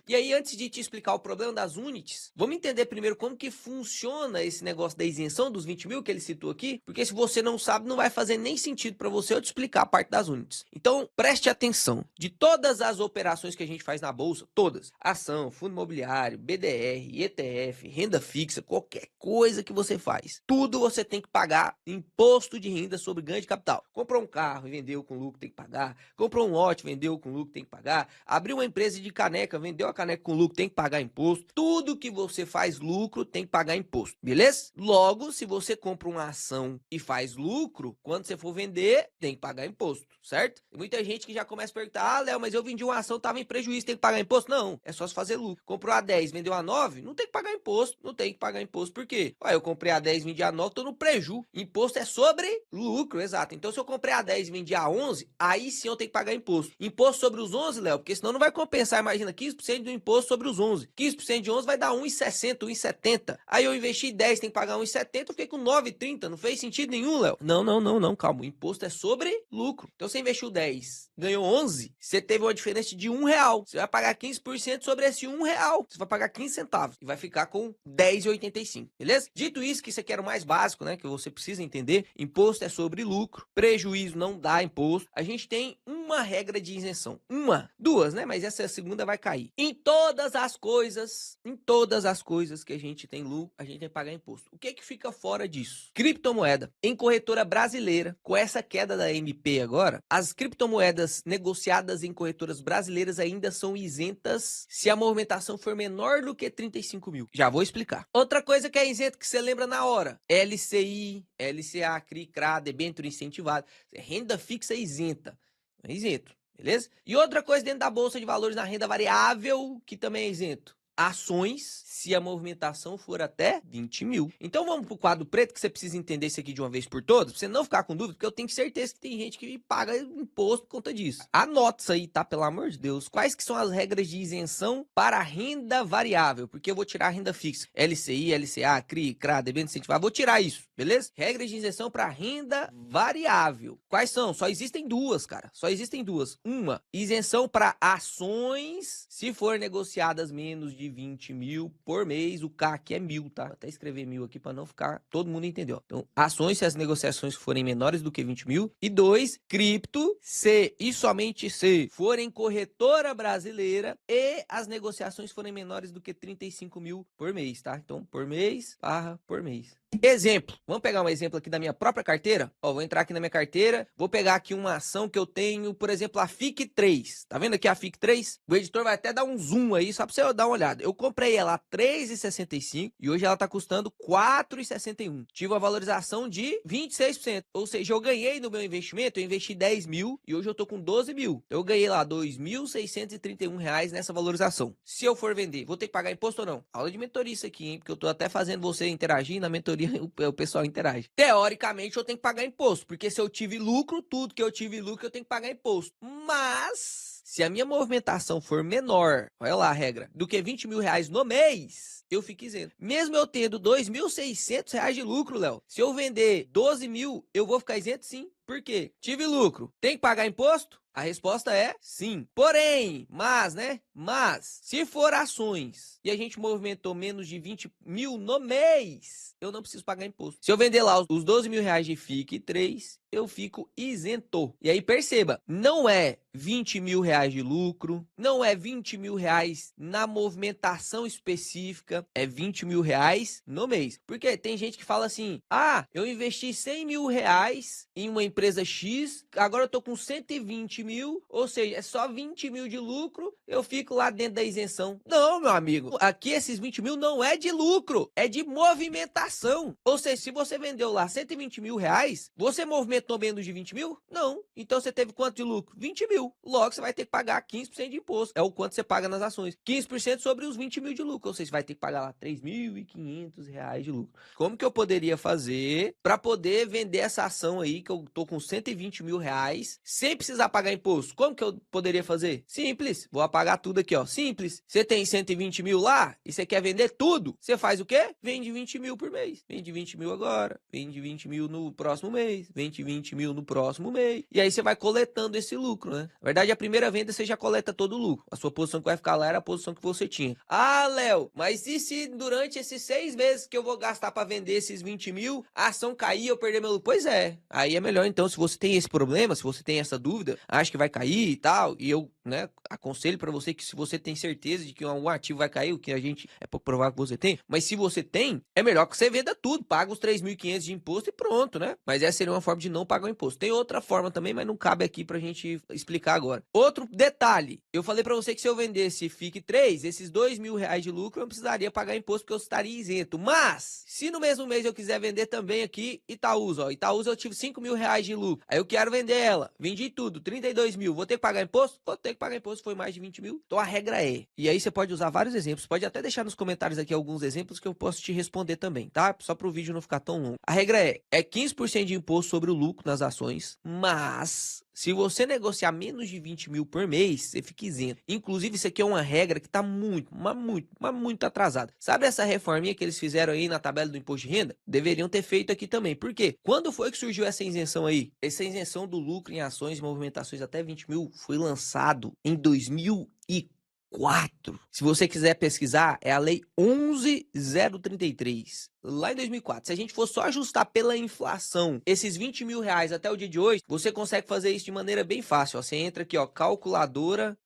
E aí, antes de te explicar o problema das units, vamos entender primeiro como que funciona esse negócio da isenção dos 20 mil que ele citou aqui, porque se você não sabe, não vai fazer nem sentido para você eu te explicar a parte das units. Então, preste atenção. De todas as operações que a gente faz na bolsa, todas, ação, fundo imobiliário, BDR, ETF, renda fixa, qualquer coisa que você faz, tudo você tem que pagar imposto de renda sobre ganho de capital. Comprou um carro e vendeu com lucro, tem que pagar. Comprou um lote, vendeu com lucro, tem que pagar. Abriu uma empresa de caneca, vendeu a caneca com lucro, tem que pagar imposto. Tudo que você faz lucro tem que pagar imposto, beleza? Logo, se você compra uma ação e faz lucro, quando você for vender, tem que pagar imposto, certo? E muita gente que já começa a perguntar: ah, Léo, mas eu vendi uma ação, tava em prejuízo, tem que pagar imposto? Não, é só se fazer lucro. Comprou a 10, vendeu a 9, não tem que pagar imposto, não tem que pagar imposto. Por quê? Ué, eu comprei a 10, vendi a 9, tô no preju. Imposto é sobre lucro, exato. Então, se eu comprei a 10 e vendi a 11, aí sim eu tenho que pagar imposto. Imposto sobre os 11, Léo, porque senão não vai compensar. Imagina, 15% do imposto sobre os 11. 15% de 11 vai dar 1,60, 1,70. Aí eu investi 10, tem que pagar 1,70, eu fiquei com 9,30. Não fez sentido nenhum, Léo. Não, calma. O imposto é sobre lucro. Então, você investiu 10, ganhou 11, você teve uma diferença de R$ 1. Você vai pagar 15% sobre esse R$ 1. Você vai pagar 15 centavos e vai ficar com 10,85, beleza? Dito isso, que isso aqui era o mais básico, né, que você precisa entender. Imposto é sobre lucro, prejuízo não dá imposto. A gente tem uma regra de isenção. Duas, né? Mas essa segunda vai cair. Em todas as coisas que a gente tem lucro, a gente tem que pagar imposto. O que fica fora disso? Criptomoeda. Em corretora brasileira, com essa queda da MP agora, as criptomoedas negociadas em corretoras brasileiras ainda são isentas se a movimentação for menor do que 35 mil. Já vou explicar. Outra coisa que é isenta que você lembra na hora: LCI, LCA, CRI, CRA, debênture incentivado. Renda fixa isenta. É isento, beleza? E outra coisa dentro da Bolsa de Valores na renda variável, que também é isento: ações, se a movimentação for até 20 mil. Então vamos pro quadro preto, que você precisa entender isso aqui de uma vez por todas, pra você não ficar com dúvida, porque eu tenho certeza que tem gente que paga imposto por conta disso. Anota isso aí, tá? Pelo amor de Deus. Quais que são as regras de isenção para a renda variável? Porque eu vou tirar a renda fixa. LCI, LCA, CRI, CRA, debênture incentivado, vou tirar isso, beleza? Regras de isenção para renda variável. Quais são? Só existem duas, cara. Só existem duas. Uma, isenção para ações, se for negociadas menos de 20 mil por mês. O K aqui é 1.000, tá? Vou até escrever 1.000 aqui para não ficar... Todo mundo entendeu. Então, ações, se as negociações forem menores do que 20 mil. E dois, cripto, se e somente se forem corretora brasileira e as negociações forem menores do que 35 mil por mês, tá? Então, por mês, por mês. Exemplo, vamos pegar um exemplo aqui da minha própria carteira. Ó, vou entrar aqui na minha carteira, vou pegar aqui uma ação que eu tenho, por exemplo, a FIC3. Tá vendo aqui a FIC3? O editor vai até dar um zoom aí, só pra você dar uma olhada. Eu comprei ela a 3,65 e hoje ela tá custando 4,61. Tive uma valorização de 26%. Ou seja, eu ganhei no meu investimento, eu investi 10 mil e hoje eu tô com 12 mil. Eu ganhei lá R$ 2.631 nessa valorização. Se eu for vender, vou ter que pagar imposto ou não? Aula de mentoria isso aqui, hein? Porque eu tô até fazendo você interagir na mentoria. O pessoal interage. Teoricamente, eu tenho que pagar imposto, porque se eu tive lucro, tudo que eu tive lucro, eu tenho que pagar imposto. Mas, se a minha movimentação for menor, olha lá a regra, do que 20 mil reais no mês, eu fico isento. Mesmo eu tendo R$ 2.600 de lucro, Léo, se eu vender 12 mil, eu vou ficar isento sim. Por quê? Tive lucro. Tem que pagar imposto? A resposta é sim. Porém, mas, se for ações e a gente movimentou menos de 20 mil no mês, eu não preciso pagar imposto. Se eu vender lá os 12 mil reais de FIC3, eu fico isento. E aí perceba, não é 20 mil reais de lucro, não é 20 mil reais na movimentação específica, é 20 mil reais no mês. Porque tem gente que fala assim: ah, eu investi 100 mil reais em uma empresa X, agora eu tô com 120 mil, ou seja, é só 20 mil de lucro, eu fico lá dentro da isenção. Não, meu amigo, aqui esses 20 mil não é de lucro, é de movimentação. Ou seja, se você vendeu lá 120 mil reais, você movimentou menos de 20 mil? Não. Então você teve quanto de lucro? 20 mil. Logo, você vai ter que pagar 15% de imposto. É o quanto você paga nas ações. 15% sobre os 20 mil de lucro. Ou seja, você vai ter que pagar lá 3.500 reais de lucro. Como que eu poderia fazer para poder vender essa ação aí que eu tô tô com 120 mil reais, sem precisar pagar imposto. Como que eu poderia fazer? Simples, vou apagar tudo aqui, ó, simples. Você tem 120 mil lá e você quer vender tudo, você faz o quê? Vende 20 mil por mês. Vende 20 mil agora, vende 20 mil no próximo mês, vende 20 mil no próximo mês. E aí você vai coletando esse lucro, né? Na verdade, a primeira venda você já coleta todo o lucro. A sua posição que vai ficar lá era a posição que você tinha. Ah, Léo, mas e se durante esses 6 meses que eu vou gastar para vender esses 20 mil, a ação cair, eu perder meu lucro? Pois é, aí é melhor então, se você tem esse problema, se você tem essa dúvida, acha que vai cair e tal, e eu, né, aconselho para você que se você tem certeza de que um ativo vai cair, o que a gente é pouco provável que você tem, mas se você tem, é melhor que você venda tudo, paga os 3.500 de imposto e pronto, né? Mas essa seria uma forma de não pagar o imposto. Tem outra forma também, mas não cabe aqui pra gente explicar agora. Outro detalhe, eu falei para você que se eu vendesse FIC 3, esses 2 mil reais de lucro, eu não precisaria pagar imposto porque eu estaria isento. Mas, se no mesmo mês eu quiser vender também aqui Itaúsa, ó, Itaúsa eu tive 5 mil reais de lucro, aí eu quero vender ela, vendi tudo, 32 mil, vou ter que pagar imposto? Vou ter que pagar imposto, foi mais de 20 mil. Então a regra é, e aí você pode usar vários exemplos, pode até deixar nos comentários aqui alguns exemplos que eu posso te responder também, tá? Só para o vídeo não ficar tão longo. A regra é 15% de imposto sobre o lucro nas ações, mas se você negociar menos de 20 mil por mês, você fica isento. Inclusive, isso aqui é uma regra que tá muito atrasada. Sabe essa reforminha que eles fizeram aí na tabela do imposto de renda? Deveriam ter feito aqui também. Por quê? Quando foi que surgiu essa isenção aí? Essa isenção do lucro em ações e movimentações até 20 mil foi lançado em 2004. Se você quiser pesquisar, é a Lei 11.033. Lá em 2004, se a gente for só ajustar pela inflação esses 20 mil reais até o dia de hoje, você consegue fazer isso de maneira bem fácil, ó. Você entra aqui, ó, calculadora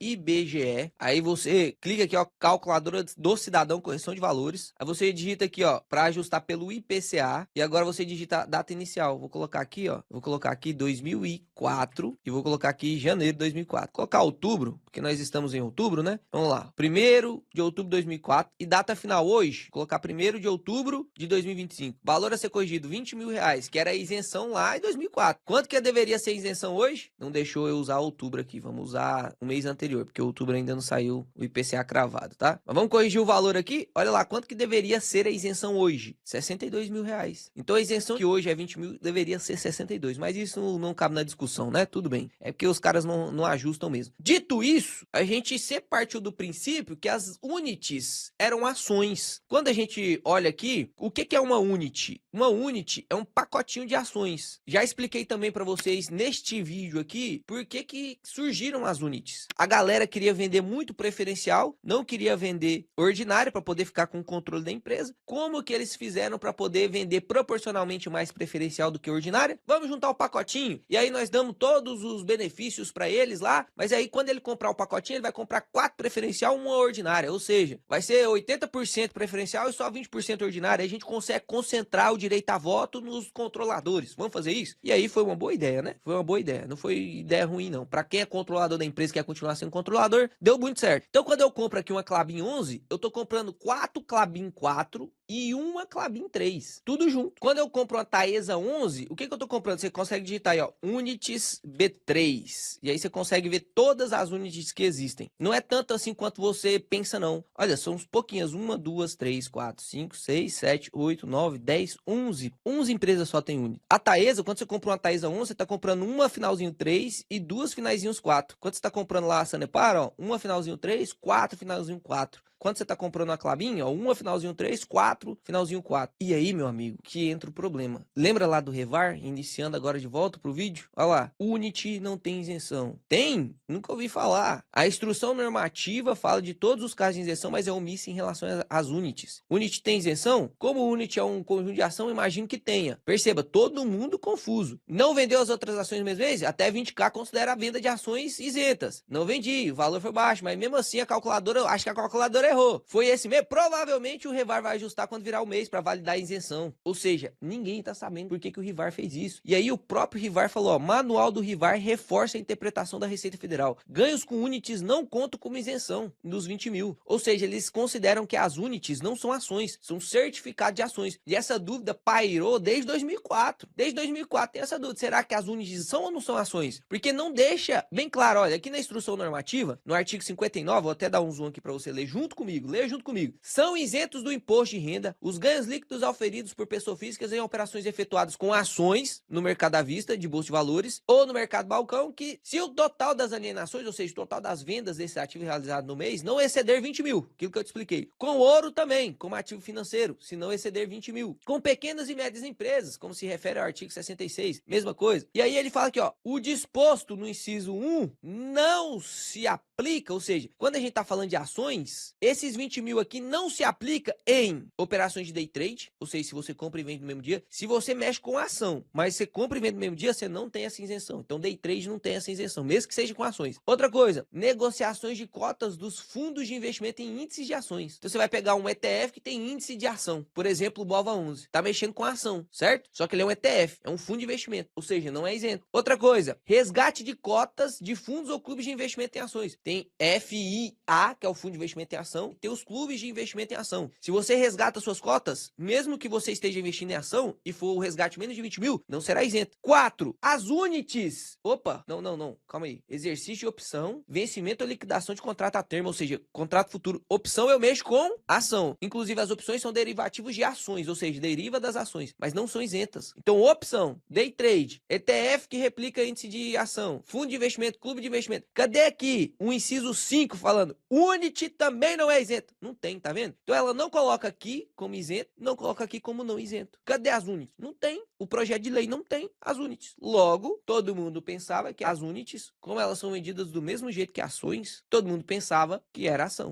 IBGE, aí você clica aqui, ó, calculadora do cidadão, correção de valores, aí você digita aqui, ó, para ajustar pelo IPCA, e agora você digita a data inicial. Vou colocar aqui, ó, vou colocar aqui 2004 e vou colocar aqui janeiro de 2004. Vou colocar outubro, porque nós estamos em outubro, né? Vamos lá, 1º de outubro de 2004 e data final hoje, vou colocar 1º de outubro de 2025. Valor a ser corrigido, 20 mil reais, que era a isenção lá em 2004. Quanto que deveria ser a isenção hoje? Não deixou eu usar outubro aqui, vamos usar o mês anterior, porque outubro ainda não saiu o IPCA cravado, tá? Mas vamos corrigir o valor aqui, olha lá, quanto que deveria ser a isenção hoje? 62 mil reais. Então a isenção que hoje é 20 mil, deveria ser 62, mas isso não cabe na discussão, né? Tudo bem, é porque os caras não ajustam mesmo. Dito isso, a gente sempre partiu do princípio que as unities eram ações. Quando a gente olha aqui, o que é uma unity? Uma unity é um pacotinho de ações. Já expliquei também para vocês neste vídeo aqui por que surgiram as unities. A galera queria vender muito preferencial, não queria vender ordinário para poder ficar com o controle da empresa. Como que eles fizeram para poder vender proporcionalmente mais preferencial do que ordinária? Vamos juntar o pacotinho e aí nós damos todos os benefícios para eles lá, mas aí quando ele comprar o pacotinho, ele vai comprar 4 preferencial, uma ordinária, ou seja, vai ser 80% preferencial e só 20% ordinária. Aí a gente consegue concentrar o direito a voto nos controladores. Vamos fazer isso? E aí foi uma boa ideia, né? Foi uma boa ideia. Não foi ideia ruim, não. Para quem é controlador da empresa e quer continuar sendo controlador, deu muito certo. Então, quando eu compro aqui uma Klabin 11, eu tô comprando 4 Klabin 4 e uma Klabin 3. Tudo junto. Quando eu compro uma Taesa 11, o que eu tô comprando? Você consegue digitar aí, ó, Unities B3. E aí você consegue ver todas as Unities que existem. Não é tanto assim quanto você pensa, não. Olha, são uns pouquinhas. 1, 2, 3, 4, 5, 6, 7, 8, 9, 10, 11. 11 empresas só tem Unity. A Taesa, quando você compra uma Taesa 11, você tá comprando uma finalzinho 3 e 2 finalzinhos 4. Quando você tá comprando lá a Sanepar, ó, uma finalzinho 3, 4 finalzinho 4. Quando você tá comprando a Klabin, ó, uma finalzinho 3, 4, finalzinho 4. E aí, meu amigo, que entra o problema. Lembra lá do Revar, iniciando agora de volta pro vídeo? Olha lá, Unity não tem isenção. Tem? Nunca ouvi falar. A instrução normativa fala de todos os casos de isenção, mas é omissa em relação às Unities. Unity tem isenção? Como o Unity é um conjunto de ação, imagino que tenha. Perceba, todo mundo confuso. Não vendeu as outras ações no mesmo mês? Até 20k considera a venda de ações isentas. Não vendi, o valor foi baixo, mas mesmo assim a calculadora, acho que a calculadora errou. Foi esse mês? Provavelmente o Revar vai ajustar quando virar o mês para validar a isenção. Ou seja, ninguém tá sabendo por que o Revar fez isso. E aí o próprio Revar falou, ó, manual do Revar reforça a interpretação da Receita Federal. Ganhos com Unities não contam como isenção dos 20 mil. Ou seja, eles consideram que as Unities não são ações, são certificados de ações. E essa dúvida pairou desde 2004. Desde 2004 tem essa dúvida. Será que as Unities são ou não são ações? Porque não deixa bem claro, olha, aqui na instrução normativa, no artigo 59, vou até dar um zoom aqui para você ler junto comigo, leia junto comigo. São isentos do imposto de renda os ganhos líquidos auferidos por pessoas físicas em operações efetuadas com ações no mercado à vista de bolsa de valores ou no mercado balcão, que se o total das alienações, ou seja, o total das vendas desse ativo realizado no mês, não exceder 20 mil, aquilo que eu te expliquei. Com ouro também, como ativo financeiro, se não exceder 20 mil. Com pequenas e médias empresas, como se refere ao artigo 66, mesma coisa. E aí ele fala aqui, ó, o disposto no inciso 1 não se aplica, ou seja, quando a gente está falando de ações, esses 20 mil aqui não se aplica em operações de day trade, ou seja, se você compra e vende no mesmo dia, se você mexe com a ação, mas você compra e vende no mesmo dia, você não tem essa isenção. Então, day trade não tem essa isenção, mesmo que seja com ações. Outra coisa, negociações de cotas dos fundos de investimento em índices de ações. Então, você vai pegar um ETF que tem índice de ação, por exemplo, o BOVA11, tá mexendo com a ação, certo? Só que ele é um ETF, é um fundo de investimento, ou seja, não é isento. Outra coisa, resgate de cotas de fundos ou clubes de investimento em ações. Tem FIA, que é o fundo de investimento em ação, e tem os clubes de investimento em ação. Se você resgata suas cotas, mesmo que você esteja investindo em ação e for o resgate menos de 20 mil, não será isento. 4. As unities. Opa, não, calma aí. Exercício de opção, vencimento ou liquidação de contrato a termo, ou seja, contrato futuro. Opção eu mexo com ação. Inclusive, as opções são derivativos de ações, ou seja, deriva das ações, mas não são isentas. Então, opção, day trade, ETF que replica índice de ação, fundo de investimento, clube de investimento. Cadê aqui um inciso 5 falando? Unity também não é isento. Não tem, tá vendo? Então, ela não coloca aqui como isento, não coloca aqui como não isento. Cadê as unities? Não tem. O projeto de lei não tem as unities. Logo, todo mundo pensava que as unities, como elas são vendidas do mesmo jeito que ações, todo mundo pensava que era ação.